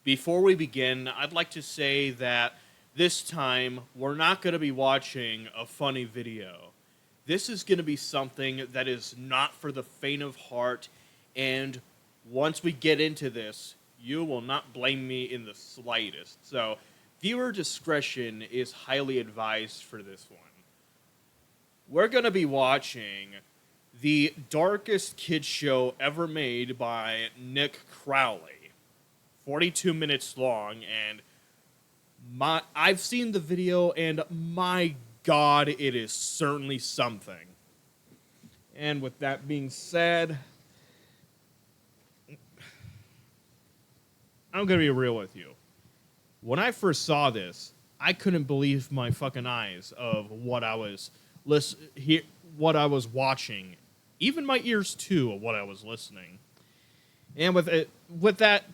Before we begin, I'd like to say that this time we're not going to be watching a funny video. This is going to be something that is not for the faint of heart, and once we get into this, you will not blame me in the slightest. So, viewer discretion is highly advised for this one. We're going to be watching the darkest kids show ever made by Nick Crowley. 42 minutes long, and I've seen the video, and my God, it is certainly something. And with that being said, I'm gonna be real with you. When I first saw this, I couldn't believe my fucking eyes of what I was what I was watching, even my ears too of what I was listening. And with that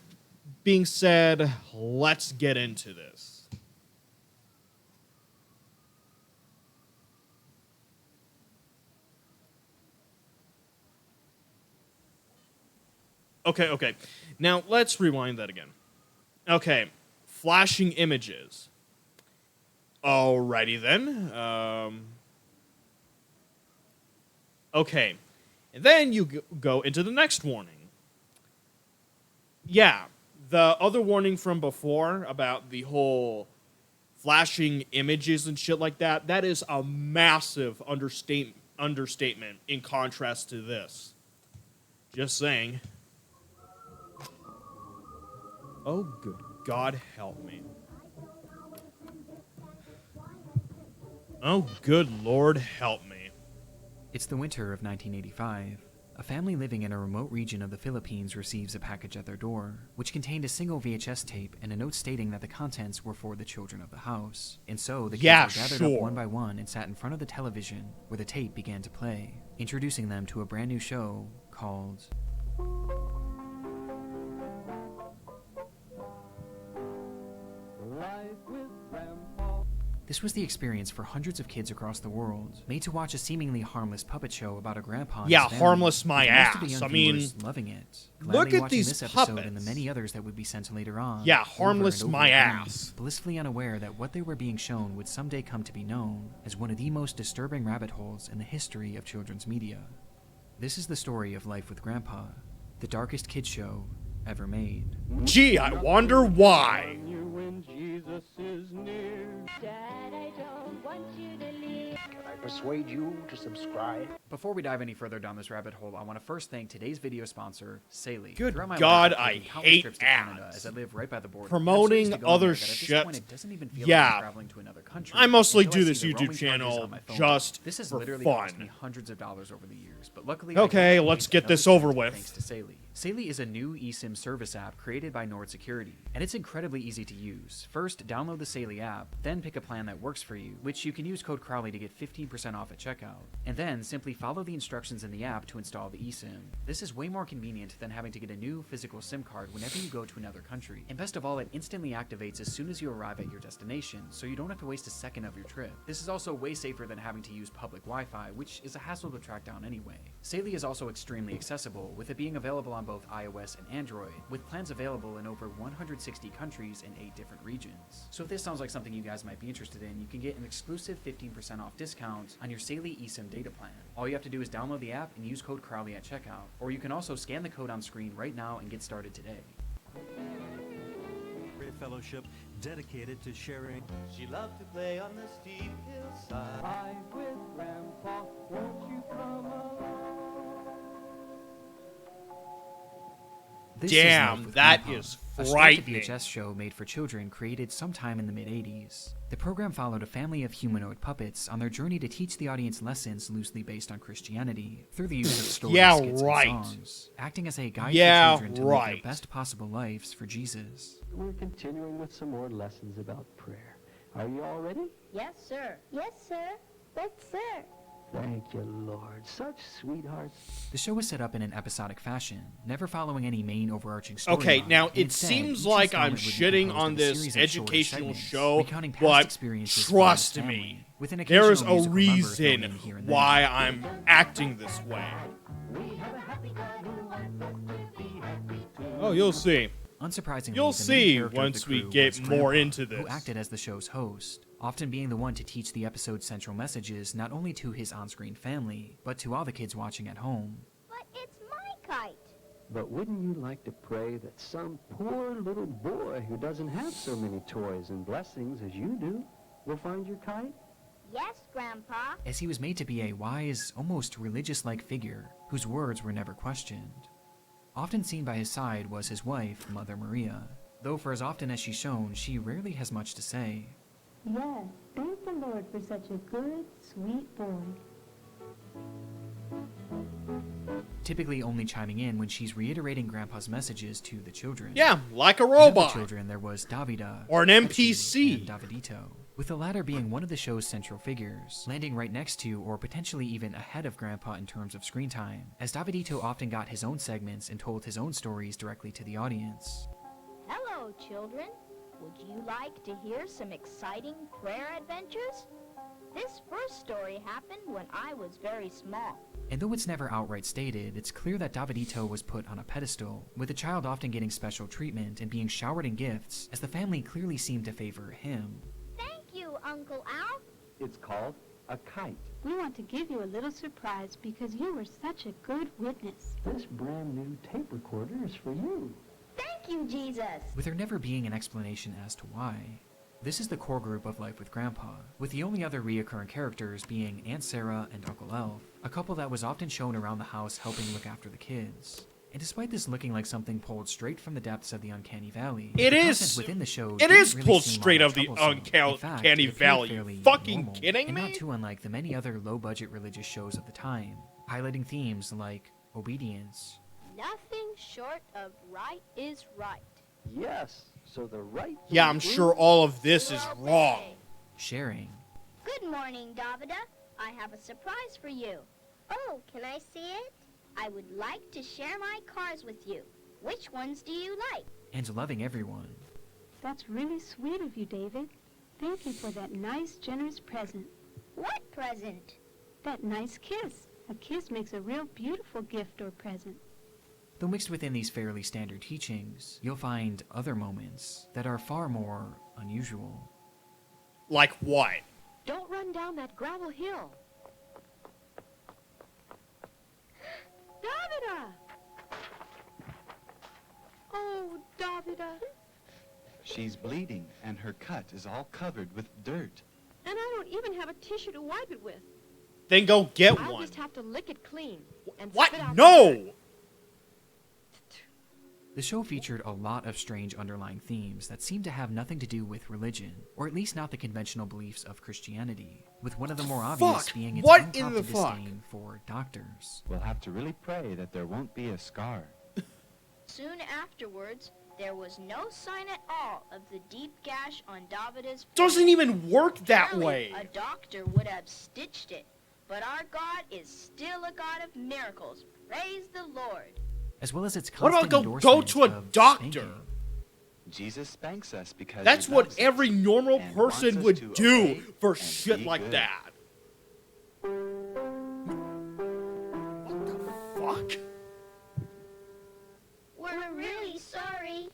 being said, let's get into this. Okay. Now, let's rewind that again. Okay, flashing images. Alrighty then. Okay, and then you go into the next warning. Yeah, the other warning from before about the whole flashing images and shit like that, that is a massive understatement in contrast to this. Just saying. Oh, good God, help me. Oh, good Lord, help me. It's the winter of 1985. A family living in a remote region of the Philippines receives a package at their door, which contained a single VHS tape and a note stating that the contents were for the children of the house. And so the kids were gathered up one by one and sat in front of the television where the tape began to play, introducing them to a brand new show called Life with Grandpa. This was the experience for hundreds of kids across the world, made to watch a seemingly harmless puppet show about a grandpa and his family, harmless my ass. Most of the young viewers loving it. Look at these this puppets. episode and the many others that would be sent later on. Yeah, harmless over my again, ass. blissfully unaware that what they were being shown would someday come to be known as one of the most disturbing rabbit holes in the history of children's media. This is the story of Life with Grandpa, the darkest kids show ever made. Gee, I wonder why. Dad, I don't want you to leave. Can I persuade you to subscribe? Before we dive any further down this rabbit hole, I want to first thank today's video sponsor, Saley. Good Throughout my God, life, I've I taken countless hate trips to Canada, ads. as I live right by the border. Promoting I'm so used to going other there that at this shit. point, it doesn't even feel Yeah. like I'm traveling to another country I mostly until do I this see the YouTube roaming charges channel on my phone. just This has for literally fun. cost me hundreds of dollars over the years, but luckily Okay, I let's paid get another this over cent with. Thanks to Saley. Saley is a new eSIM service app created by Nord Security, and it's incredibly easy to use. First, download the Saley app, then pick a plan that works for you, which you can use code Crowley to get 15% off at checkout. And then simply follow the instructions in the app to install the eSIM. This is way more convenient than having to get a new physical SIM card whenever you go to another country. And best of all, it instantly activates as soon as you arrive at your destination, so you don't have to waste a second of your trip. This is also way safer than having to use public Wi-Fi, which is a hassle to track down anyway. Saley is also extremely accessible, with it being available on both iOS and Android, with plans available in over 160 countries in 8 different regions. So if this sounds like something you guys might be interested in, you can get an exclusive 15% off discount on your Saley eSIM data plan. All you have to do is download the app and use code Crowley at checkout, or you can also scan the code on screen right now and get started today. Fellowship dedicated to sharing. She loved to play on the steep hillside. Life with Grandpa, won't you come along? This is Life Damn, with that Grandpa, is a frightening. straight-to-VHS show made for children created sometime in the mid-80s. The program followed a family of humanoid puppets on their journey to teach the audience lessons loosely based on Christianity through the use of stories, Yeah, skits, right. and songs, acting as a guide Yeah, for children to live right. their best possible lives for Jesus. We're continuing with some more lessons about prayer. Are you all ready? Yes, sir. Yes, sir. Yes, sir. Thank you, Lord. Such sweethearts. The show was set up in an episodic fashion, never following any main overarching story. Okay, now and it instead, seems each like I'm installment would be shitting composed on of a this series of shorter educational segments, show, recounting past but experiences from trust the me, family, with an there is occasional a musical number thrown in reason here and there. why I'm acting this way. Oh, you'll see. Unsurprisingly, You'll the main see character of the once we crew get was more Grandpa, into this. who acted as the show's host, often being the one to teach the episode's central messages not only to his on-screen family, but to all the kids watching at home. But it's my kite. But wouldn't you like to pray that some poor little boy who doesn't have so many toys and blessings as you do will find your kite? Yes, Grandpa. As he was made to be a wise, almost religious-like figure whose words were never questioned. Often seen by his side was his wife, Mother Maria, though for as often as she's shown, she rarely has much to say. Yes, thank the Lord for such a good, sweet boy. Typically only chiming in when she's reiterating Grandpa's messages to the children. Yeah, like a And of robot. the children, there was Davida, Or an Betsy, NPC. and Davidito, with the latter being one of the show's central figures, landing right next to or potentially even ahead of Grandpa in terms of screen time, as Davidito often got his own segments and told his own stories directly to the audience. Hello, children. Would you like to hear some exciting prayer adventures? This first story happened when I was very small. And though it's never outright stated, it's clear that Davidito was put on a pedestal, with the child often getting special treatment and being showered in gifts, as the family clearly seemed to favor him. Thank you, Uncle Al. It's called a kite. We want to give you a little surprise because you were such a good witness. This brand new tape recorder is for you. Thank you, Jesus. With there never being an explanation as to why. This is the core group of Life with Grandpa, with the only other reoccurring characters being Aunt Sarah and Uncle Elf, a couple that was often shown around the house helping look after the kids. And despite this looking like something pulled straight from the depths of the Uncanny Valley, It the is- content within the show It didn't is really pulled seem all straight that of the troublesome. In fact, Uncanny it appeared Valley. fairly Fucking normal, kidding and me? not too unlike the many other low-budget religious shows of the time, highlighting themes like obedience, Nothing short of right is right. Yes, so the right... Yeah, I'm sure all of this is wrong. sharing, Good morning, Davida. I have a surprise for you. Oh, can I see it? I would like to share my cars with you. Which ones do you like? and loving everyone. That's really sweet of you, David. Thank you for that nice, generous present. What present? That nice kiss. A kiss makes a real beautiful gift or present. Though mixed within these fairly standard teachings, you'll find other moments that are far more unusual. Like what? Don't run down that gravel hill. Davida! Oh, Davida. She's bleeding, and her cut is all covered with dirt. And I don't even have a tissue to wipe it with. Then go get I'll one. just have to lick it clean. And What? spit out the dirt. No! The show featured a lot of strange underlying themes that seemed to have nothing to do with religion, or at least not the conventional beliefs of Christianity, with one of the more obvious Fuck? being its What in unprompted the fuck? disdain for doctors. We'll have to really pray that there won't be a scar. Soon afterwards, there was no sign at all of the deep gash on Davida's face. Doesn't even work that Surely way. A doctor would have stitched it. But our God is still a God of miracles. Praise the Lord. As well as its What constant about go endorsement to a of doctor? spanking. Jesus spanks us because That's he what loves us every normal and wants person us would to do obey for and shit be like good. that. What the fuck? We're really sorry.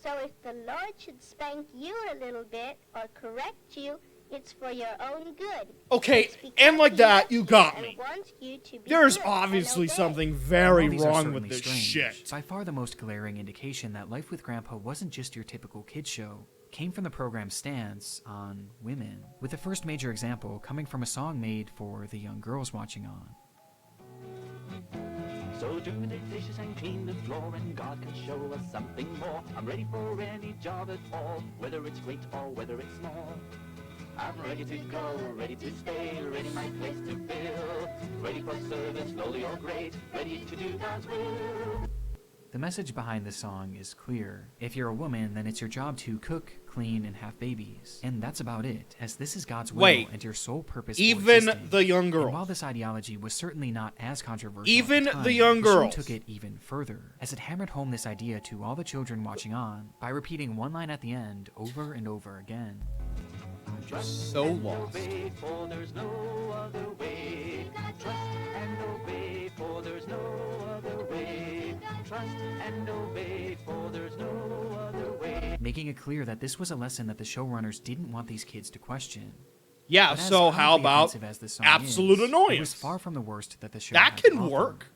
So if the Lord should spank you a little bit or correct you, it's for your own good. Okay, It's because and like he that, loves you got and me. wants you to be There's good and obviously obey. something very While these are wrong with certainly this strange, shit. by far the most glaring indication that Life with Grandpa wasn't just your typical kids show came from the program's stance on women, with the first major example coming from a song made for the young girls watching on. So do the dishes and clean the floor, and God can show us something more. I'm ready for any job at all, whether it's great or whether it's small. I'm ready to go, ready to stay, ready my place to fill. Ready for service, lowly or great, ready to do God's will. The message behind this song is clear. If you're a woman, then it's your job to cook, clean, and have babies. And that's about it, as this is God's will Wait, and your sole purpose for even existing. the young And girls. while this ideology was certainly not as controversial Even at the, time, the young show girls. took it even further, as it hammered home this idea to all the children watching on by repeating one line at the end over and over again. Just so lost. Obey, for there's no other way. Trust and obey, for there's no other way. Trust trust and obey, for there's no other way. Making it clear that this was a lesson that the showrunners didn't want these kids to question. Yeah, But as so how comically about offensive as this song absolute is, It annoyance? was far from the worst that the show That had can to offer. work.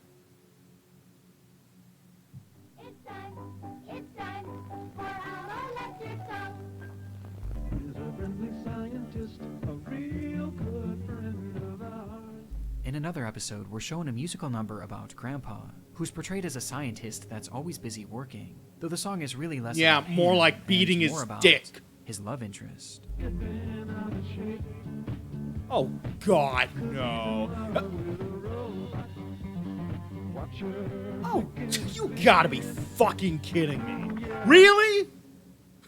It's time for our lexicon. He's a friendly scientist, a real good friend of ours. In another episode, we're shown a musical number about Grandpa, who's portrayed as a scientist that's always busy working, though the song is really less Yeah, about more him like and beating more his about dick. his love interest. Oh, God, no. Oh, you gotta be fucking kidding me. Really?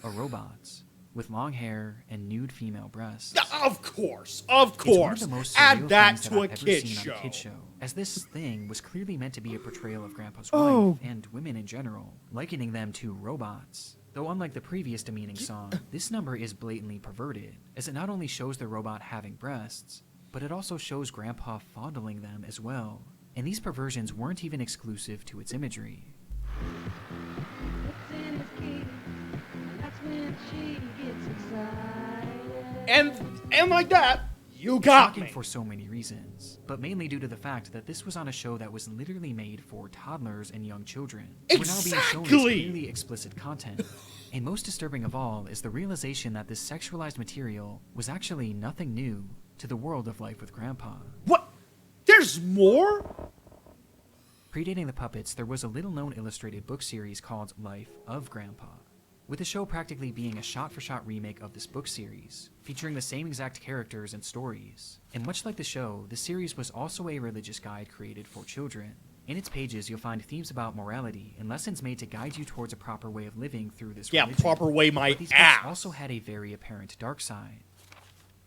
A robot with long hair and nude female breasts. Of course, of It's one of course. the most Add surreal that things to that a I've ever kid's seen show. on a kid's show, as this thing was clearly meant to be a portrayal of Grandpa's Oh. wife and women in general, likening them to robots. Though unlike the previous demeaning song, this number is blatantly perverted, as it not only shows the robot having breasts, but it also shows Grandpa fondling them as well. And these perversions weren't even exclusive to its imagery. And like that, you got Shocking me. for so many reasons, but mainly due to the fact that this was on a show that was literally made for toddlers and young children, who were now being shown as Exactly. clearly explicit content. And most disturbing of all is the realization that this sexualized material was actually nothing new to the world of Life with Grandpa. What? There's more? Predating the puppets, there was a little-known illustrated book series called Life of Grandpa, with the show practically being a shot-for-shot remake of this book series, featuring the same exact characters and stories. And much like the show, the series was also a religious guide created for children. In its pages, you'll find themes about morality and lessons made to guide you towards a proper way of living through this Yeah, religion. proper way my But these books ass. also had a very apparent dark side.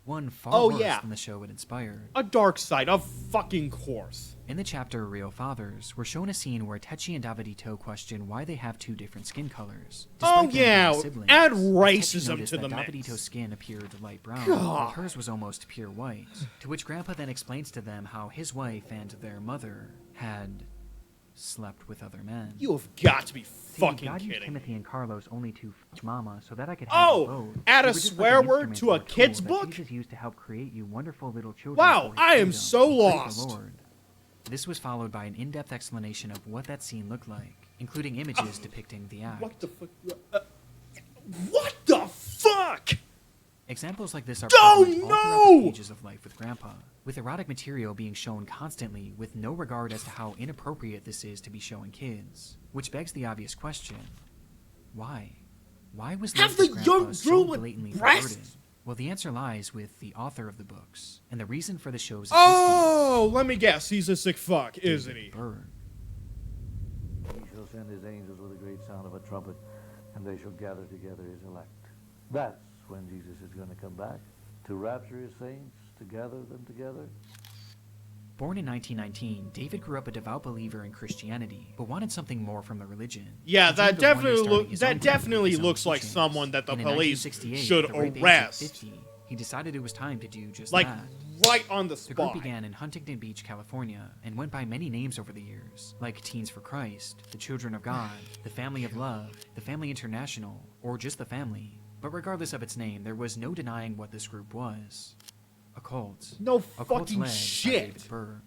One far Oh, worse yeah. than the show it inspired. A dark side, of fucking course. In the chapter Real Fathers, we're shown a scene where Techi and Davidito question why they have two different skin colors. Oh, despite them yeah, being siblings. add Techi racism noticed to that the mix. Davidito's skin appeared light brown, God. while hers was almost pure white. To which Grandpa then explains to them how his wife and their mother had slept with other men. You have got to be See, fucking God used kidding me. Timothy and Carlos only to f Mama so that I could have Oh, them both. add They a were just swear like an word instrument to a or tool kid's that book? Jesus used to help create you wonderful little children. Wow, for his I am kingdom. so Praise the lost. Lord. This was followed by an in-depth explanation of what that scene looked like, including images depicting the act. What the fuck? What the fuck? Examples like this are Oh, prevalent all throughout no! the pages of Life with Grandpa, with erotic material being shown constantly with no regard as to how inappropriate this is to be showing kids. Which begs the obvious question: why? Why was Have Life with the Grandpa young so girl with blatantly breasts? perverted? Well, the answer lies with the author of the books, and the reason for the show's Oh, let me guess. He's a sick fuck, isn't he? Berg. He shall send his angels with a great sound of a trumpet, and they shall gather together his elect. That's when Jesus is going to come back, to rapture his saints, to gather them together. Born in 1919, David grew up a devout believer in Christianity, but wanted something more from the religion. Yeah, He that dreamed of one day definitely starting look. his That own group with definitely his own looks like teachings. someone that the And in police 1968, should at the ripe age of arrest. 50, he decided it was time to do just Like that. right on the The group spot. began in Huntington Beach, California, and went by many names over the years, like Teens for Christ, the Children of God, the Family of Love, the Family International, or just the Family. But regardless of its name, there was no denying what this group was. A cult. No A cult fucking led by shit. David Berg.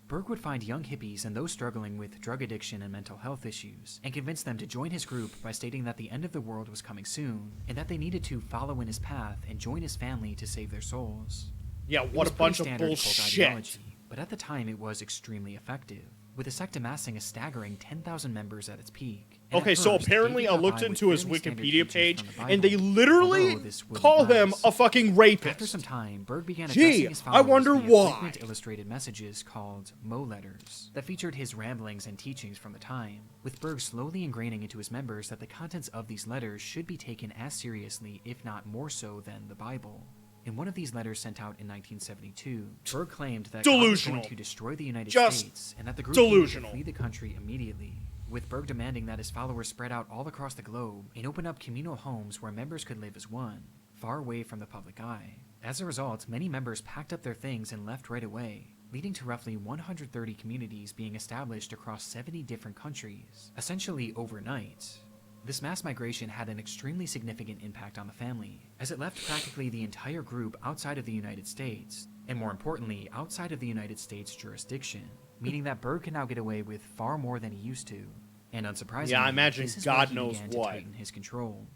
Berg would find young hippies and those struggling with drug addiction and mental health issues, and convince them to join his group by stating that the end of the world was coming soon, and that they needed to follow in his path and join his family to save their souls. Yeah, It what was a bunch pretty of standard cult bullshit. ideology, but at the time it was extremely effective, with the sect amassing a staggering 10,000 members at its peak. And Okay, at so first, apparently David I got looked by into with his fairly standard Wikipedia teachings page, from the and they Bible, literally although this wouldn't call him last. a fucking rapist. After some time, Berg began Gee, addressing his I followers wonder via why. frequent illustrated messages called Mo letters that featured his ramblings and teachings from the time, with Berg slowly ingraining into his members that the contents of these letters should be taken as seriously, if not more so, than the Bible. In one of these letters sent out in 1972, Berg claimed that God was Delusional. going to destroy the United Just States and that the group needed to delusional. flee the country immediately, with Berg demanding that his followers spread out all across the globe and open up communal homes where members could live as one, far away from the public eye. As a result, many members packed up their things and left right away, leading to roughly 130 communities being established across 70 different countries, essentially overnight. This mass migration had an extremely significant impact on the family, as it left practically the entire group outside of the United States, and more importantly, outside of the United States jurisdiction, meaning that Berg can now get away with far more than he used to. And unsurprisingly, Yeah, I imagine this is God where he knows began to what. tighten his control.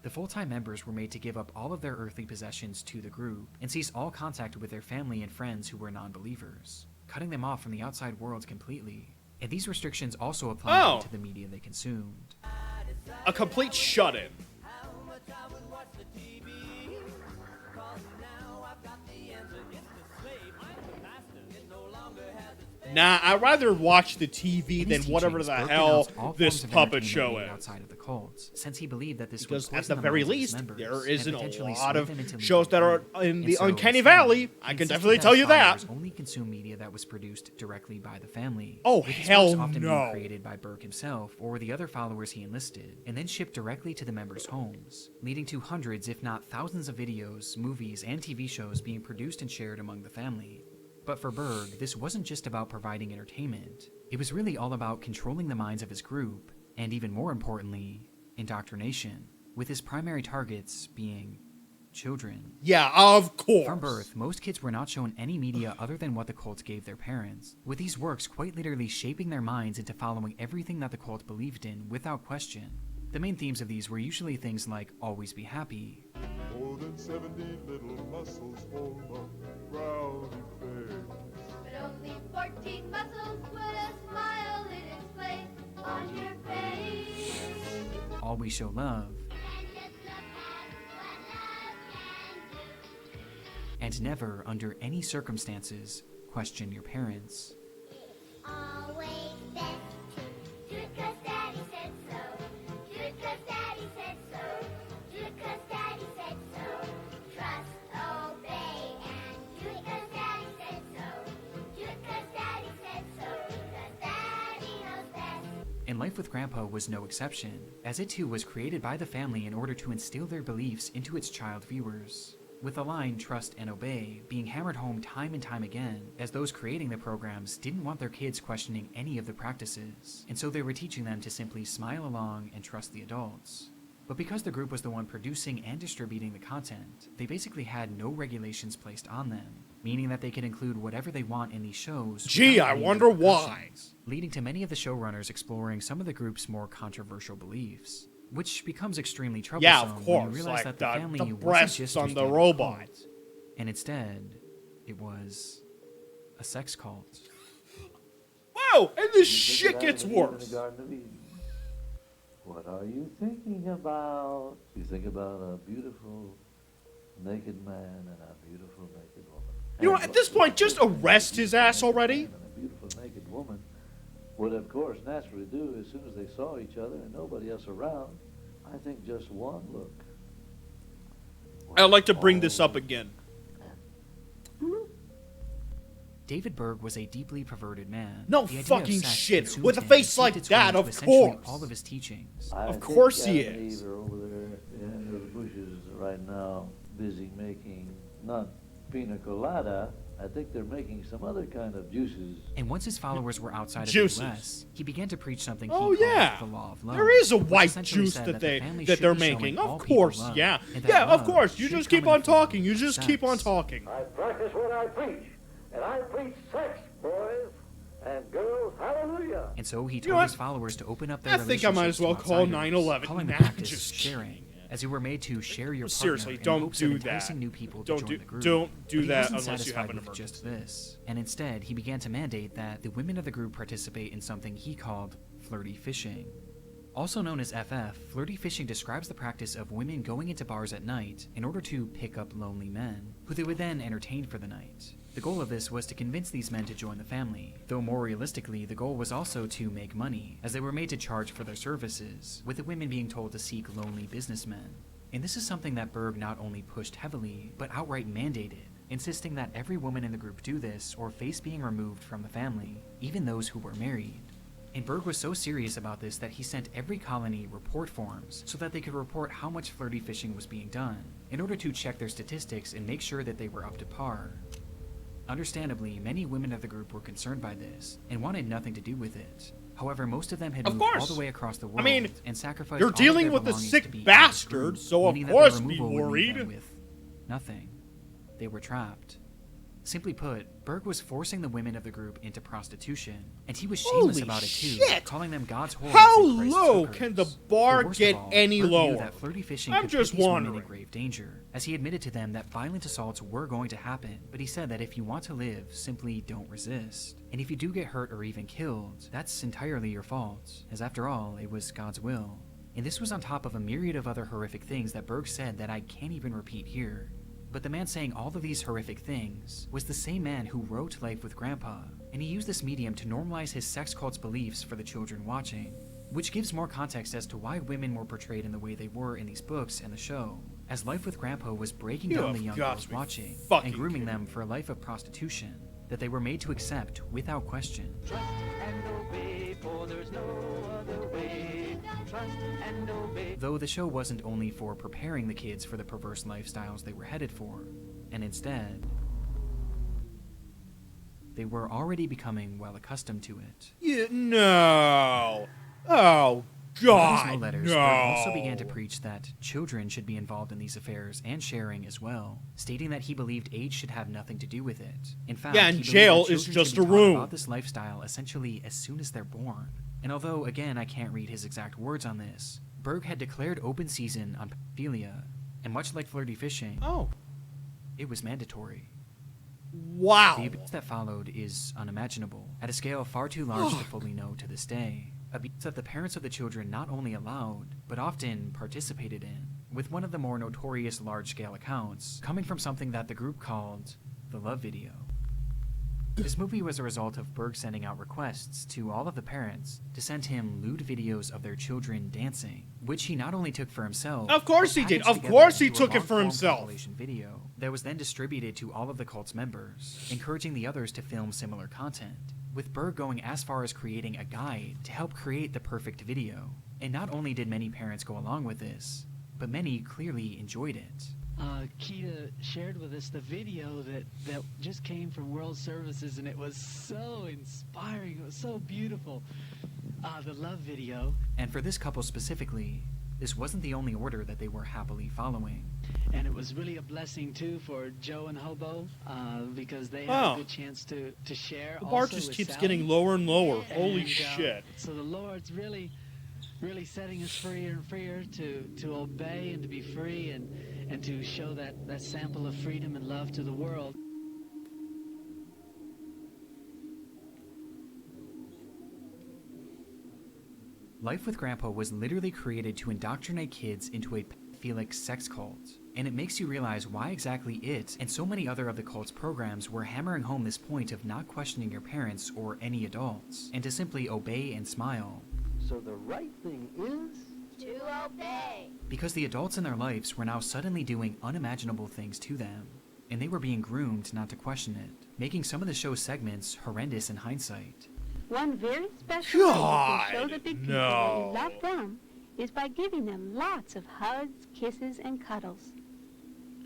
The full-time members were made to give up all of their earthly possessions to the group and cease all contact with their family and friends who were non-believers, cutting them off from the outside world completely. And these restrictions also applied to the media they consumed. A complete shut-in. Nah, I'd rather watch the TV In his than whatever teachings, the Berg hell denounced all this forms of puppet entertainment show made is. outside of the cult, since he believed that this Because would at the poison very minds of his least, members there and isn't a potentially lot sway of them into shows that are leaving. in And the so Uncanny instead, Valley. he I can insisted definitely that tell his you that. followers only consume media that was produced directly by the family. Oh, with these hell works often no. being created by Berg himself or the other followers he enlisted, and then shipped directly to the members' homes, leading to hundreds, if not thousands of videos, movies, and TV shows being produced and shared among the family. But for Berg, this wasn't just about providing entertainment. It was really all about controlling the minds of his group, and even more importantly, indoctrination, with his primary targets being children. Yeah, of course. From birth, most kids were not shown any media other than what the cult gave their parents, with these works quite literally shaping their minds into following everything that the cult believed in without question. The main themes of these were usually things like always be happy, More than 70 little muscles form a rowdy face. But only 14 muscles put a smile in its place on your face. always show love, and never, under any circumstances, question your parents. Always best to do it 'cause Daddy said so. Do it 'cause Daddy said so. Do it 'cause Daddy said so. Trust, obey, and do it 'cause Daddy said so. Do it 'cause Daddy said so. 'Cause Daddy knows best. And Life with Grandpa was no exception, as it too was created by the family in order to instill their beliefs into its child viewers, with the line trust and obey being hammered home time and time again, as those creating the programs didn't want their kids questioning any of the practices, and so they were teaching them to simply smile along and trust the adults. But because the group was the one producing and distributing the content, they basically had no regulations placed on them, meaning that they could include whatever they want in these shows. Gee, without I any wonder why. repercussions, leading to many of the showrunners exploring some of the group's more controversial beliefs, which becomes extremely troublesome Yeah, of when course, you realize like that the family the wasn't breasts just on your the standard robot. cult, and instead, it was a sex cult. Whoa, and this You think shit of gets Adam and Eve in worse. the Garden of Eden. What are you thinking about? You think about a beautiful naked man and a beautiful naked woman. You know, And at this point, just arrest his ass already. And a beautiful naked woman would, of course, naturally do as soon as they saw each other and nobody else around. I think just one look. I'd like to bring this up again. David Berg was a deeply perverted man. No The idea of fucking sex shit. consumed With a him face and like seeped its way that, into of essentially course. all of his teachings. I Of think course he Adam and is. Eve are over there in the bushes right now, busy making not pina colada. I think they're making some other kind of juices. And once his followers were outside Juices. of the U.S., he began to preach something Oh, he called yeah. the law of love. There is a which white essentially juice said that the family they're should be showing making. all Of people course, love, yeah. and that Yeah, of love course. You should just come keep in on the form talking. You of just keep on sex. talking. I practice what I preach, and I preach sex, boys and girls. Hallelujah. And so he You know told what? his followers to open up their I think I might as relationships to well call outsiders, 9/11. calling the Nah, practice just sharing, as you were made to share your partner Seriously, in don't hopes do of enticing that. new people to Don't join do- the group. don't do But he that wasn't unless you have satisfied an with just this, and instead he began to mandate that the women of the group participate in something he called flirty fishing. Also known as FF, flirty fishing describes the practice of women going into bars at night in order to pick up lonely men, who they would then entertain for the night. The goal of this was to convince these men to join the family, though more realistically, the goal was also to make money, as they were made to charge for their services, with the women being told to seek lonely businessmen. And this is something that Berg not only pushed heavily, but outright mandated, insisting that every woman in the group do this or face being removed from the family, even those who were married. And Berg was so serious about this that he sent every colony report forms so that they could report how much flirty fishing was being done, in order to check their statistics and make sure that they were up to par. Understandably, many women of the group were concerned by this and wanted nothing to do with it. However, most of them had moved all the way across the world and sacrificed you're all of dealing their with a belongings sick to be in this bastard, group, so of meaning that course their be removal would leave worried. them with nothing. They were trapped. Simply put, Berg was forcing the women of the group into prostitution, and he was shameless Holy about it too, shit! calling them God's whores How and Christ's low hookers. can the bar But worst get of all, any Berg knew lower? that flirty fishing I'm could just put these women wondering. in grave danger, as he admitted to them that violent assaults were going to happen, but he said that if you want to live, simply don't resist. And if you do get hurt or even killed, that's entirely your fault, as after all, it was God's will. And this was on top of a myriad of other horrific things that Berg said that I can't even repeat here. But the man saying all of these horrific things was the same man who wrote Life with Grandpa, and he used this medium to normalize his sex cult's beliefs for the children watching, which gives more context as to why women were portrayed in the way they were in these books and the show, as Life with Grandpa was breaking You down the have young got girls to be watching fucking and grooming kidding them for a life of prostitution that they were made to accept without question. Trust and obey, for there's no other way. Trust and obey. Though the show wasn't only for preparing the kids for the perverse lifestyles they were headed for, and instead, they were already becoming well accustomed to it. Yeah, no. Oh, With God, these letters, no. Berg also began to preach that children should be involved in these affairs and sharing as well, stating that he believed age should have nothing to do with it. In fact, Yeah, and he believed jail that is children just should be a taught room. about this lifestyle essentially as soon as they're born. And although, again, I can't read his exact words on this, Berg had declared open season on pedophilia, and much like flirty fishing, it was mandatory. Wow. The abuse that followed is unimaginable, at a scale far too large to fully know to this day. Abuse that the parents of the children not only allowed, but often participated in, with one of the more notorious large-scale accounts coming from something that the group called the Love Video. This movie was a result of Berg sending out requests to all of the parents to send him lewd videos of their children dancing, which he not only took for himself, Of course but he did. packaged Of together course he into a took it for long-form himself. compilation video that was then distributed to all of the cult's members, encouraging the others to film similar content, with Berg going as far as creating a guide to help create the perfect video. And not only did many parents go along with this, but many clearly enjoyed it. Keita shared with us the video that just came from World Services, and it was so inspiring. It was so beautiful. The love video. And for this couple specifically, this wasn't the only order that they were happily following. And it was really a blessing, too, for Joe and Hobo, because they had a good chance to share. The bar also just with keeps Sally. getting lower and lower. And, Holy shit. So the Lord's really setting us freer and freer to obey and to be free and to show that sample of freedom and love to the world. Life with Grandpa was literally created to indoctrinate kids into a pedophilic sex cult, and it makes you realize why exactly it and so many other of the cult's programs were hammering home this point of not questioning your parents or any adults, and to simply obey and smile. So the right thing is To obey. Because the adults in their lives were now suddenly doing unimaginable things to them, and they were being groomed not to question it, making some of the show's segments horrendous in hindsight. One very special way God, to show the big people no. that you love them is by giving them lots of hugs, kisses, and cuddles.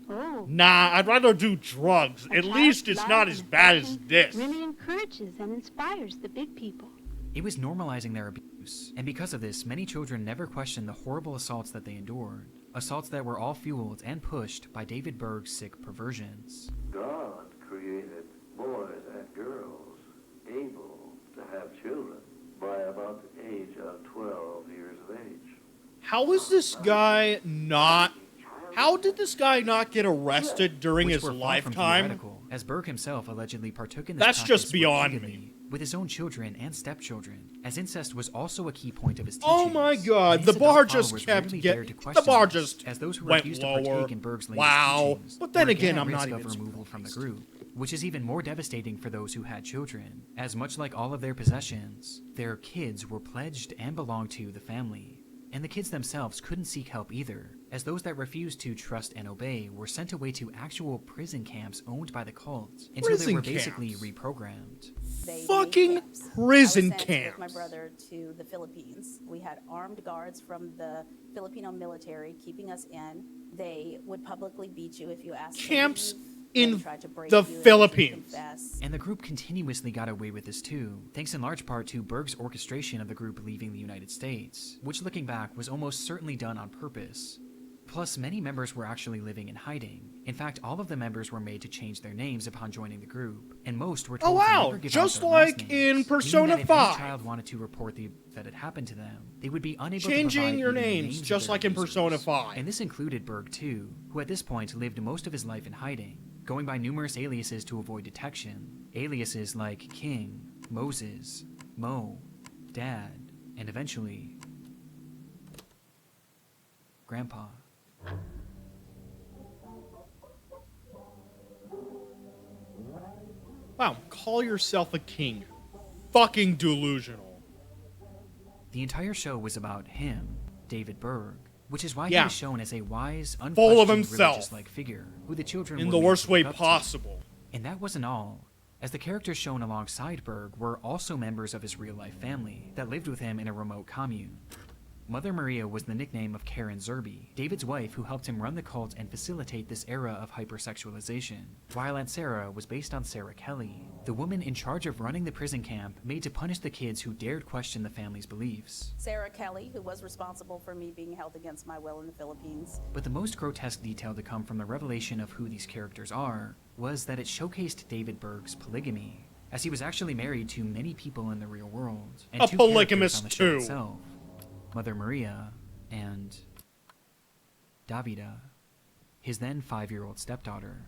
Oh. Nah, I'd rather do drugs. A At least child's it's love not and as bad as affection this. Really encourages and inspires the big people. It was normalizing their abuse, and because of this, many children never questioned the horrible assaults that they endured, assaults that were all fueled and pushed by David Berg's sick perversions. God created boys and girls able to have children by about the age of 12 years of age. How is this guy not... How did this guy not get arrested during Which his were far from lifetime? theoretical, as Berg himself allegedly partook in this That's practice just beyond repeatedly with his own children and stepchildren, as incest was also a key point of his teachings. Oh my god, And the his bar adult just followers kept rarely getting... dared to The question bar this, just as those who went refused lower. to partake in Berg's latest Wow. teachings But then were again, at I'm not risk even of removal from the group, which is even more devastating for those who had children, as much like all of their possessions, their kids were pledged and belonged to the family. And the kids themselves couldn't seek help either, as those that refused to trust and obey were sent away to actual prison camps owned by the cult until they Prison were basically camps. reprogrammed. They Fucking made camps. prison I was sent camps. with my brother to the Philippines. We had armed guards from the Filipino military keeping us in. They would publicly beat you if you asked to Camps leave. in They tried to break the you and make you Philippines. confess. And the group continuously got away with this too, thanks in large part to Berg's orchestration of the group leaving the United States, which looking back was almost certainly done on purpose. Plus, many members were actually living in hiding. In fact, all of the members were made to change their names upon joining the group, and most were told to wow, never give just out their last like names, in meaning Persona that if 5. any child wanted to report that had happened to them, they would be unable to Changing provide your even the names, names of just their like in abusers. Persona 5. And this included Berg too, who at this point lived most of his life in hiding, going by numerous aliases to avoid detection. Aliases like King, Moses, Mo, Dad, and eventually, Grandpa. Wow, call yourself a king. Fucking delusional. The entire show was about him, David Berg, which is why he Yeah. was shown as a wise, Full of unquestioned himself. religious-like figure who the children In were the made worst to way look up to. possible. And that wasn't all, as the characters shown alongside Berg were also members of his real-life family that lived with him in a remote commune. Mother Maria was the nickname of Karen Zerby, David's wife who helped him run the cult and facilitate this era of hypersexualization, while Aunt Sarah was based on Sarah Kelly, the woman in charge of running the prison camp made to punish the kids who dared question the family's beliefs. Sarah Kelly, who was responsible for me being held against my will in the Philippines. But the most grotesque detail to come from the revelation of who these characters are was that it showcased David Berg's polygamy, as he was actually married to many people in the real world, and A two characters polygamist on the show too. itself, Mother Maria and Davida, his then 5-year-old stepdaughter.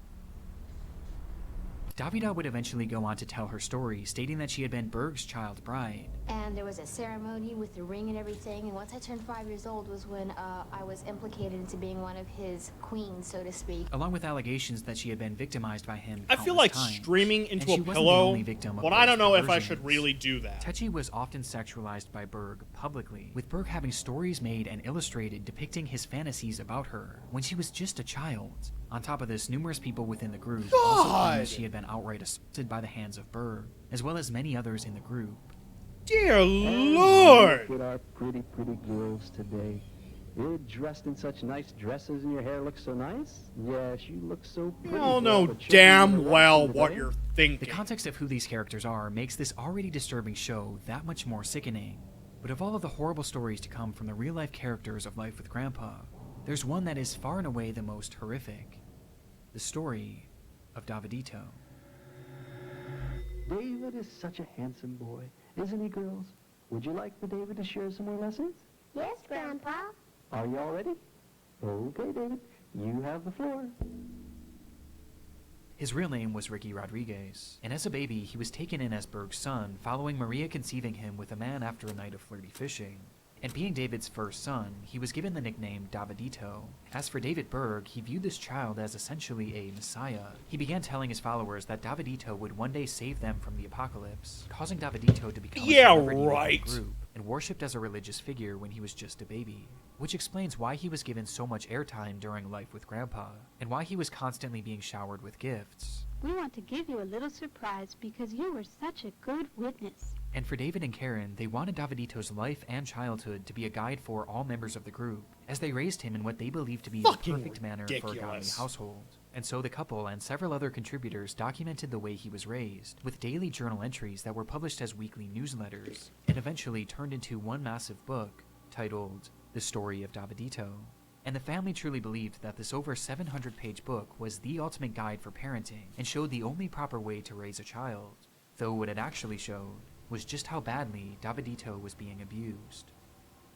Davida would eventually go on to tell her story, stating that she had been Berg's child bride. And there was a ceremony with the ring and everything, and once I turned 5 years old was when I was implicated into being one of his queens, so to speak. Along with allegations that she had been victimized by him I feel countless like times. streaming And into she a wasn't the pillow, only victim of but I don't know Berg's if I should perversions. really do that. Techi was often sexualized by Berg publicly, with Berg having stories made and illustrated depicting his fantasies about her when she was just a child. On top of this, numerous people within the group also claimed God! she had been outright assaulted by the hands of Berg, as well as many others in the group. Dear And Lord! Look at our pretty girls today. You're dressed in such nice dresses and your hair looks so nice. Yes, you look so pretty. You all for all know the children damn that are well watching what today. you're The thinking. context of who these characters are makes this already disturbing show that much more sickening. But of all of the horrible stories to come from the real-life characters of Life with Grandpa, there's one that is far and away the most horrific. The story of Davidito. David is such a handsome boy, isn't he, girls? Would you like for David to share some more lessons? Yes, Grandpa. Are you all ready? Okay, David, you have the floor. His real name was Ricky Rodriguez, and as a baby, he was taken in as Berg's son following Maria conceiving him with a man after a night of flirty fishing. And being David's first son, he was given the nickname Davidito. As for David Berg, he viewed this child as essentially a messiah. He began telling his followers that Davidito would one day save them from the apocalypse, causing Davidito to become Yeah, a celebrity within right. the group, and worshipped as a religious figure when he was just a baby. Which explains why he was given so much airtime during Life with Grandpa, and why he was constantly being showered with gifts. We want to give you a little surprise because you were such a good witness. And for David and Karen, they wanted Davidito's life and childhood to be a guide for all members of the group, as they raised him in what they believed to be Fucking the perfect manner for a godly ridiculous. household. And so the couple and several other contributors documented the way he was raised, with daily journal entries that were published as weekly newsletters, and eventually turned into one massive book titled The Story of Davidito. And the family truly believed that this over 700-page book was the ultimate guide for parenting and showed the only proper way to raise a child, though what it actually showed was just how badly Davidito was being abused.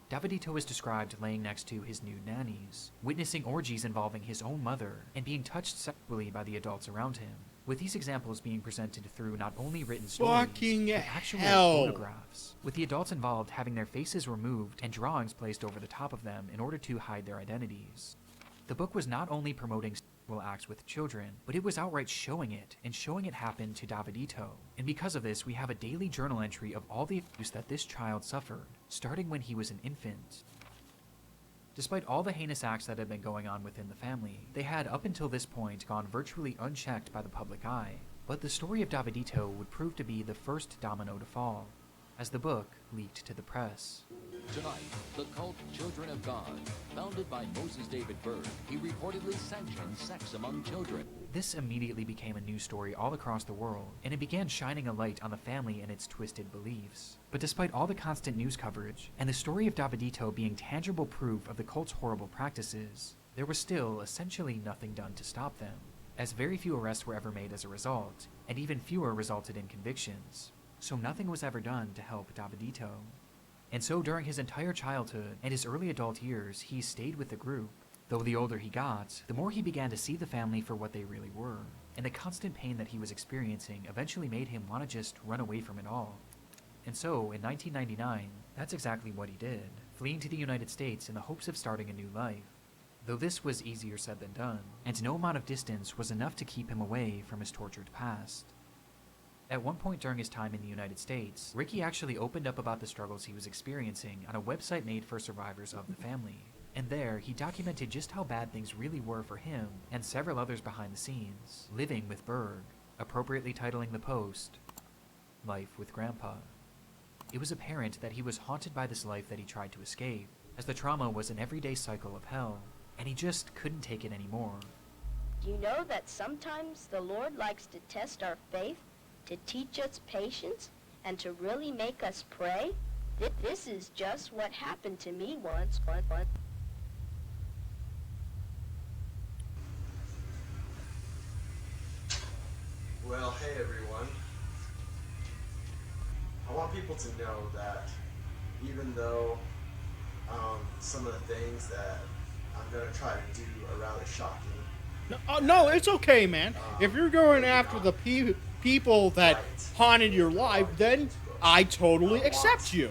Davidito is described laying next to his nude nannies, witnessing orgies involving his own mother, and being touched sexually by the adults around him, with these examples being presented through not only written stories, Fucking but actual hell. photographs, with the adults involved having their faces removed and drawings placed over the top of them in order to hide their identities. The book was not only promoting sexual acts with children, but it was outright showing it, and showing it happen to Davidito. And because of this, we have a daily journal entry of all the abuse that this child suffered, starting when he was an infant. Despite all the heinous acts that had been going on within the family, they had up until this point gone virtually unchecked by the public eye. But the story of Davidito would prove to be the first domino to fall, as the book leaked to the press. Tonight, the cult Children of God, founded by Moses David Berg, he reportedly sanctioned sex among children. This immediately became a news story all across the world, and it began shining a light on the family and its twisted beliefs. But despite all the constant news coverage, and the story of Davidito being tangible proof of the cult's horrible practices, there was still essentially nothing done to stop them, as very few arrests were ever made as a result, and even fewer resulted in convictions. So nothing was ever done to help Davidito. And so during his entire childhood and his early adult years, he stayed with the group. Though the older he got, the more he began to see the family for what they really were, and the constant pain that he was experiencing eventually made him want to just run away from it all. And so, in 1999, that's exactly what he did, fleeing to the United States in the hopes of starting a new life. Though this was easier said than done, and no amount of distance was enough to keep him away from his tortured past. At one point during his time in the United States, Ricky actually opened up about the struggles he was experiencing on a website made for survivors of the family. And there, he documented just how bad things really were for him and several others behind the scenes, living with Berg, appropriately titling the post, Life with Grandpa. It was apparent that he was haunted by this life that he tried to escape, as the trauma was an everyday cycle of hell, and he just couldn't take it anymore. Do you know that sometimes the Lord likes to test our faith, to teach us patience, and to really make us pray? This is just what happened to me once. Well, hey everyone. I want people to know that even though some of the things that I'm going to try to do are rather shocking. No, it's okay, man. If you're going after the people that haunted your life, then I totally accept you.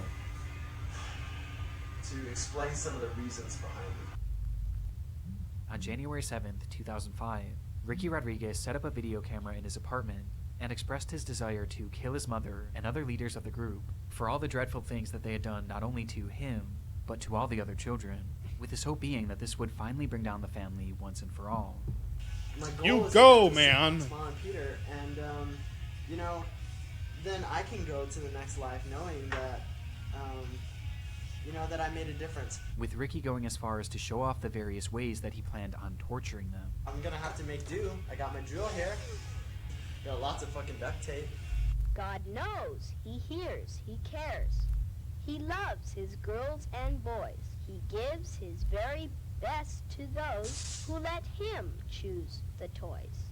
To explain some of the reasons behind it. On January 7th, 2005, Ricky Rodriguez set up a video camera in his apartment and expressed his desire to kill his mother and other leaders of the group for all the dreadful things that they had done not only to him, but to all the other children, with his hope being that this would finally bring down the family once and for all. My goal You is go, to man. Mom and Peter, and you know, then I can go to the next life knowing that, you know, that I made a difference. With Ricky going as far as to show off the various ways that he planned on torturing them. I'm gonna have to make do. I got my drill here. Got lots of fucking duct tape. God knows, He hears, He cares. He loves His girls and boys. He gives His very best to those who let Him choose the toys.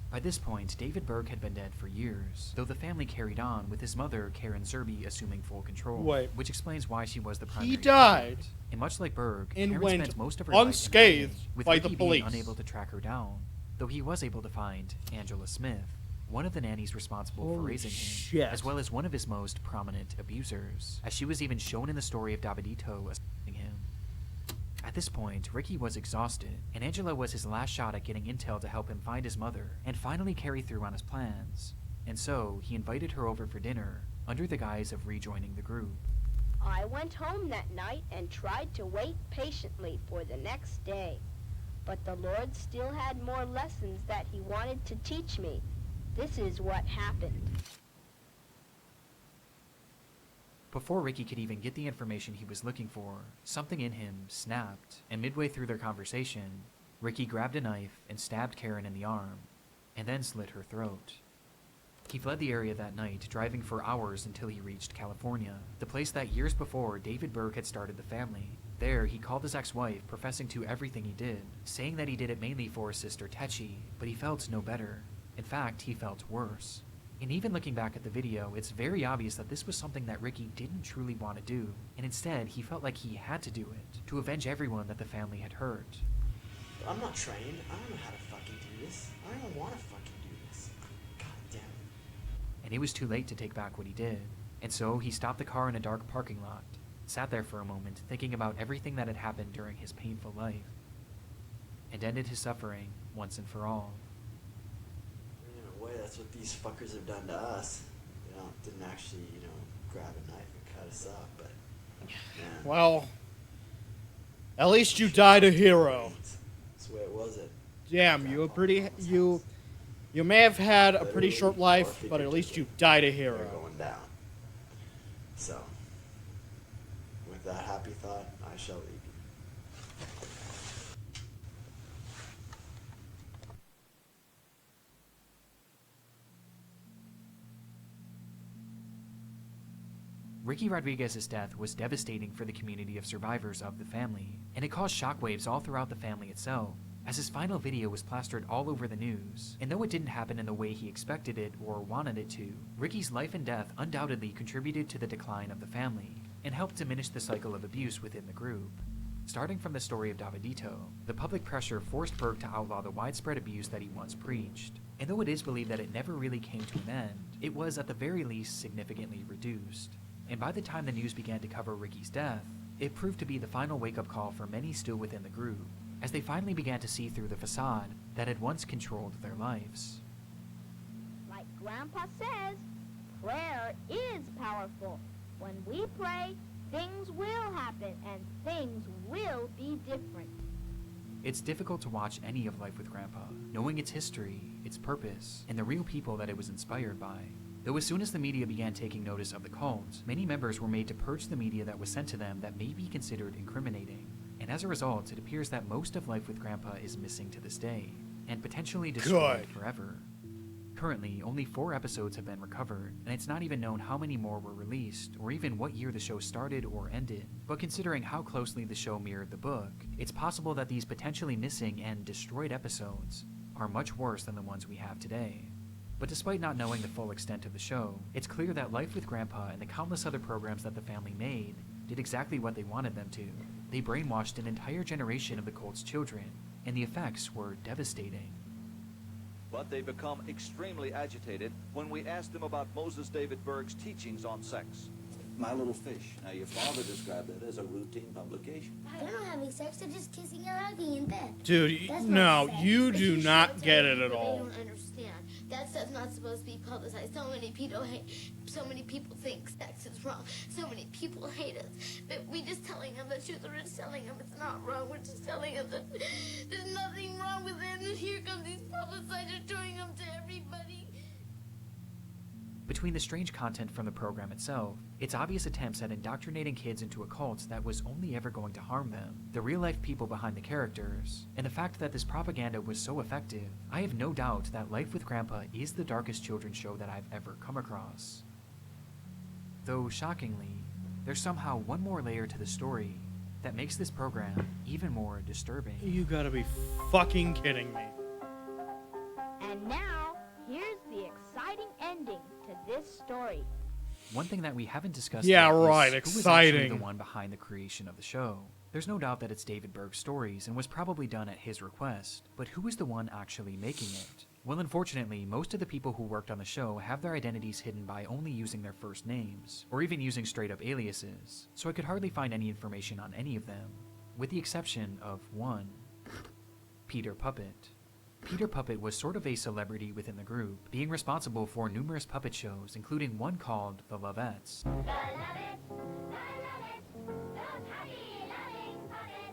By this point, David Berg had been dead for years, though the family carried on with his mother, Karen Zerby, assuming full control. Wait. Which explains why she was the primary He died. target. And much like Berg, and Karen went spent most of her life in unscathed hiding, with by Ricky the being police. unable to track her down, though he was able to find Angela Smith, one of the nannies responsible for Holy raising him, shit. as well as one of his most prominent abusers, as she was even shown in the story of Davidito assaulting him. At this point, Ricky was exhausted, and Angela was his last shot at getting intel to help him find his mother and finally carry through on his plans. And so, he invited her over for dinner, under the guise of rejoining the group. I went home that night and tried to wait patiently for the next day. But the Lord still had more lessons that He wanted to teach me. This is what happened. Before Ricky could even get the information he was looking for, something in him snapped, and midway through their conversation, Ricky grabbed a knife and stabbed Karen in the arm, and then slit her throat. He fled the area that night, driving for hours until he reached California, the place that years before David Berg had started the family. There, he called his ex-wife, professing to everything he did, saying that he did it mainly for his sister Techi, but he felt no better. In fact, he felt worse. And even looking back at the video, it's very obvious that this was something that Ricky didn't truly want to do, and instead he felt like he had to do it, to avenge everyone that the family had hurt. I'm not trained. I don't know how to fucking do this. I don't even want to fucking do this. God damn it. And it was too late to take back what he did, and so he stopped the car in a dark parking lot, sat there for a moment thinking about everything that had happened during his painful life, and ended his suffering once and for all. In a way, that's what these fuckers have done to us. They didn't actually, grab a knife and cut us up, but, man. Well, at least you died a hero. That's the way it was at damn, you may have had a pretty short life, but at least you died a hero. Going down. So, with that happy thought, I shall leave you. Ricky Rodriguez's death was devastating for the community of survivors of the family, and it caused shockwaves all throughout the family itself, as his final video was plastered all over the news. And though it didn't happen in the way he expected it or wanted it to, Ricky's life and death undoubtedly contributed to the decline of the family, and helped diminish the cycle of abuse within the group. Starting from the story of Davidito, the public pressure forced Berg to outlaw the widespread abuse that he once preached. And though it is believed that it never really came to an end, it was at the very least significantly reduced. And by the time the news began to cover Ricky's death, it proved to be the final wake-up call for many still within the group, as they finally began to see through the facade that had once controlled their lives. Like Grandpa says, prayer is powerful. When we pray, things will happen and things will be different. It's difficult to watch any of Life with Grandpa, knowing its history, its purpose, and the real people that it was inspired by. Though as soon as the media began taking notice of the cult, many members were made to purge the media that was sent to them that may be considered incriminating. And as a result, it appears that most of Life with Grandpa is missing to this day, and potentially destroyed forever. Currently, only 4 episodes have been recovered, and it's not even known how many more were released, or even what year the show started or ended. But considering how closely the show mirrored the book, it's possible that these potentially missing and destroyed episodes are much worse than the ones we have today. But despite not knowing the full extent of the show, it's clear that Life with Grandpa and the countless other programs that the family made did exactly what they wanted them to. They brainwashed an entire generation of the cult's children, and the effects were devastating. But they become extremely agitated when we ask them about Moses David Berg's teachings on sex. My Little Fish. Now, your father described it as a routine publication. They're not having sex, they're just kissing and hugging in bed. Dude, That's no, not sex. you But do you not should get tell it at people all. They don't understand. That stuff's not supposed to be publicized. So many people think sex is wrong. So many people hate us. But we just telling them the truth. We're just telling them it's not wrong. We're just telling them that there's nothing wrong with it. And here come these publicizers doing them to everybody. Between the strange content from the program itself, its obvious attempts at indoctrinating kids into a cult that was only ever going to harm them, the real-life people behind the characters, and the fact that this propaganda was so effective, I have no doubt that Life with Grandpa is the darkest children's show that I've ever come across. Though, shockingly, there's somehow one more layer to the story that makes this program even more disturbing. You gotta be fucking kidding me. And now, here's the exciting ending to this story. One thing that we haven't discussed Yeah, yet right, is who was actually exciting. the one behind the creation of the show. There's no doubt that it's David Berg's stories and was probably done at his request, but who was the one actually making it? Well, unfortunately, most of the people who worked on the show have their identities hidden by only using their first names, or even using straight-up aliases, so I could hardly find any information on any of them, with the exception of one, Peter Puppet. Peter Puppet was sort of a celebrity within the group, being responsible for numerous puppet shows, including one called The Lovettes,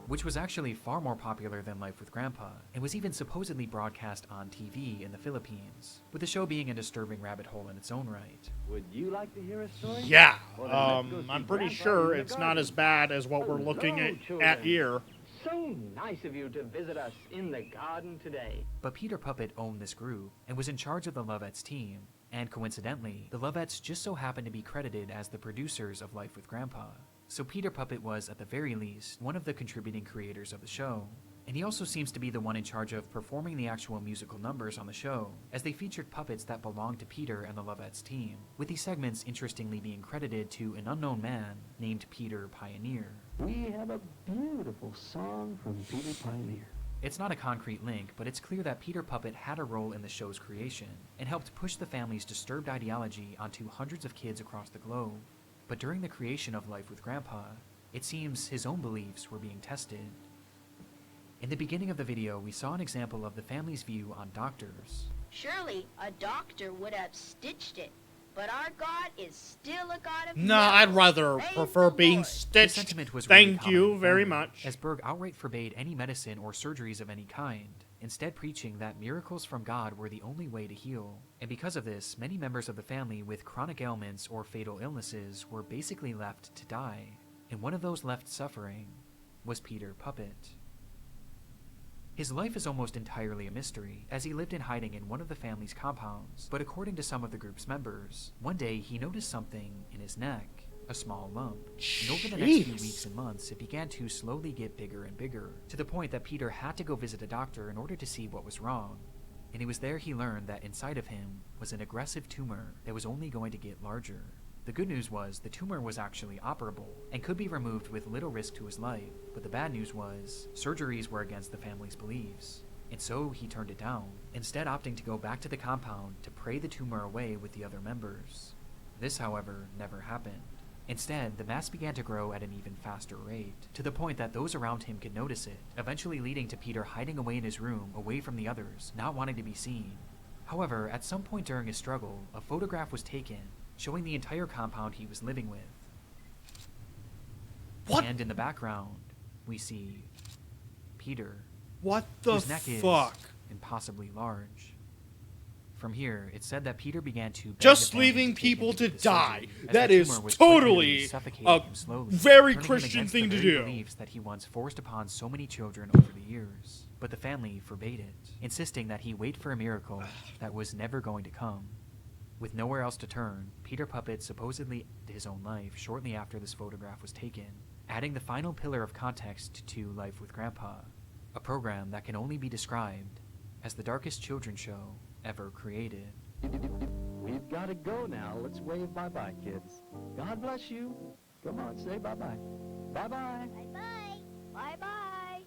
which was actually far more popular than Life with Grandpa, and was even supposedly broadcast on TV in the Philippines, with the show being a disturbing rabbit hole in its own right. Would you like to hear a story? Yeah, Well, then let's go see I'm pretty Grandpa sure in the it's not garden. as bad as what we're looking Hello, at children. here. So nice of you to visit us in the garden today. But Peter Puppet owned this group, and was in charge of the Lovettes team, and coincidentally, the Lovettes just so happened to be credited as the producers of Life with Grandpa. So Peter Puppet was, at the very least, one of the contributing creators of the show. And he also seems to be the one in charge of performing the actual musical numbers on the show, as they featured puppets that belonged to Peter and the Lovettes team, with these segments interestingly being credited to an unknown man named Peter Pioneer. We have a beautiful song from Peter Pioneer. It's not a concrete link, but it's clear that Peter Puppet had a role in the show's creation, and helped push the family's disturbed ideology onto hundreds of kids across the globe. But during the creation of Life with Grandpa, it seems his own beliefs were being tested. In the beginning of the video, we saw an example of the family's view on doctors. Surely a doctor would have stitched it, but our God is still a God of No, I'd rather Praise prefer the being Lord. The stitched. sentiment was really Thank common you in very family, much. as Berg outright forbade any medicine or surgeries of any kind, instead preaching that miracles from God were the only way to heal. And because of this, many members of the family with chronic ailments or fatal illnesses were basically left to die. And one of those left suffering was Peter Puppet. His life is almost entirely a mystery, as he lived in hiding in one of the family's compounds, but according to some of the group's members, one day he noticed something in his neck, a small lump. And over the next few weeks and months, it began to slowly get bigger and bigger, to the point that Peter had to go visit a doctor in order to see what was wrong. And it was there he learned that inside of him was an aggressive tumor that was only going to get larger. The good news was the tumor was actually operable and could be removed with little risk to his life, but the bad news was surgeries were against the family's beliefs, and so he turned it down, instead opting to go back to the compound to pray the tumor away with the other members. This, however, never happened. Instead, the mass began to grow at an even faster rate, to the point that those around him could notice it, eventually leading to Peter hiding away in his room away from the others, not wanting to be seen. However, at some point during his struggle, a photograph was taken, showing the entire compound he was living with. What? And in the background, we see Peter. What the whose neck fuck? Is impossibly large. From here, it said that Peter began to beg just the family leaving to take people him to the die. surgery, as That the is tumor was totally quickly suffocating a him slowly, very turning him Christian against thing the to very do. beliefs that he once forced upon so many children over the years. But the family forbade it, insisting that he wait for a miracle that was never going to come. With nowhere else to turn, Peter Puppet supposedly ended his own life shortly after this photograph was taken, adding the final pillar of context to Life with Grandpa, a program that can only be described as the darkest children's show ever created. We've got to go now. Let's wave bye-bye, kids. God bless you. Come on, say bye-bye. Bye-bye. Bye-bye. Bye-bye.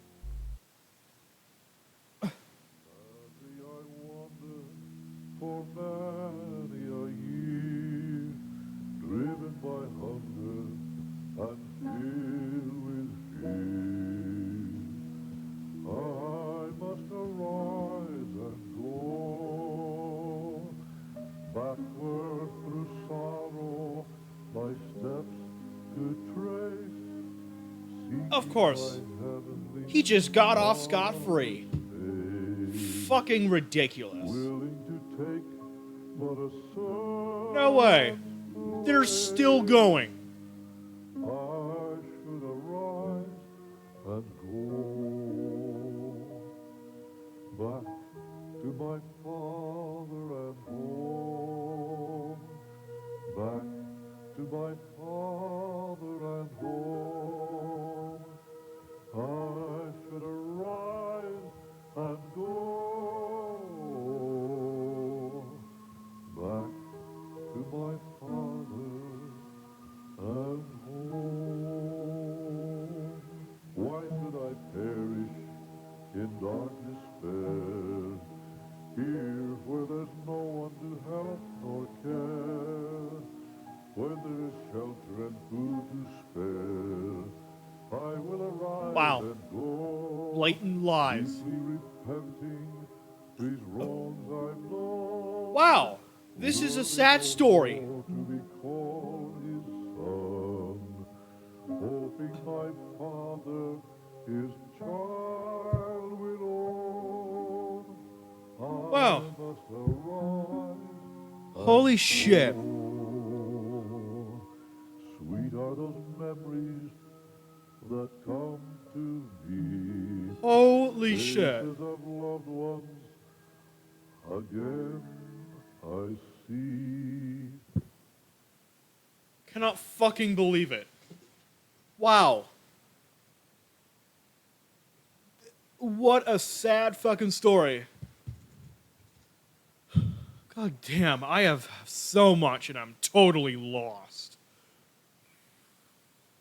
For many a year, driven by hunger and filled with fear, I must arise and go backward through sorrow, my steps to trace. Of course. He just got off scot-free. Fucking ridiculous. No way. They're still going. I should arise and go back to my father and home. Back to my father and home. I should arise and go back to my father and home. Why should I perish in dark despair, here where there's no one to help nor care, where there is shelter and food to spare? I will arise Wow. and go, Blatant lies. deeply repenting these wrongs I've known. Wow. This is a sad story. To be called his son, hoping my father his child will own. Wow. I must arise. Holy shit. Sweet are those memories that come to me. Holy shit. Faces of loved ones again I see. Cannot fucking believe it. Wow. What a sad fucking story. God damn, I have so much and I'm totally lost.